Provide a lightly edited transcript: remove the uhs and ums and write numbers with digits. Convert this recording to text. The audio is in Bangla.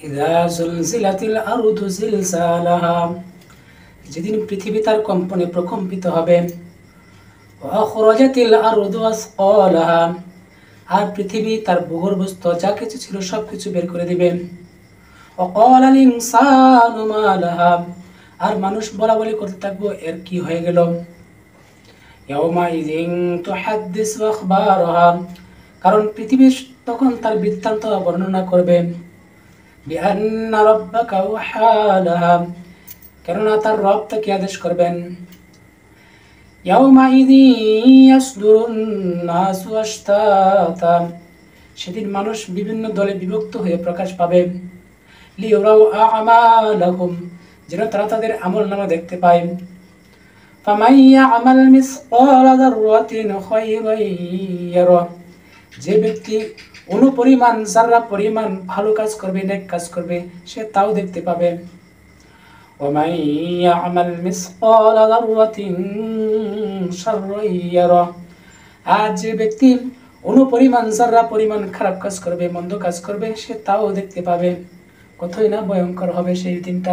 ইযা যুলজিলাতিল আরদু জিলজালাহা, যেদিন পৃথিবী তার কম্পনে প্রকম্পিত হবে। ওয়া আখরাজাতিল আরদু আসকালাহা, আর পৃথিবী তার ভূগর্ভস্থ যা কিছু ছিল সবকিছু বের করে দিবে। ওয়া ক্বালাল ইনসানু মা লাহা, আর মানুষ বলাবলি করতে থাকবো এর কি হয়ে গেল। ইয়াওমাইযিন তুহাদ্দিসু আখবারাহা, কারণ পৃথিবী তখন তার বৃত্তান্ত বর্ণনা করবে। বিআন্না রাব্বাকা আওহা লাহা, কেননা তার রব তাকে আদেশ করবেন। ইয়াওমাইযিন ইয়াসদুরুন নাসু আশতাতা, সেদিন মানুষ বিভিন্ন দলে বিভক্ত হয়ে প্রকাশ পাবে। লিইউরাউ আ'মালাহুম, যেন তারা তাদের আমলনামা দেখতে পায়। ফামান ইয়া'মাল মিসকালা যাররাতিন খায়রান ইয়ারাহ, যে ব্যক্তি অনুপরিমাণ যারা পরিমাণ ভালো কাজ করবে, নেক কাজ করবে, সে তাও দেখতে পাবে। ওয়ামান ইয়া'মাল মিসকালা যাররাতিন শাররান ইয়ারাহ, আর যে ব্যক্তি অনুপরিমাণ যারা পরিমাণ খারাপ কাজ করবে, মন্দ কাজ করবে, সে তাও দেখতে পাবে। কতই না ভয়ঙ্কর হবে সেই দিনটা।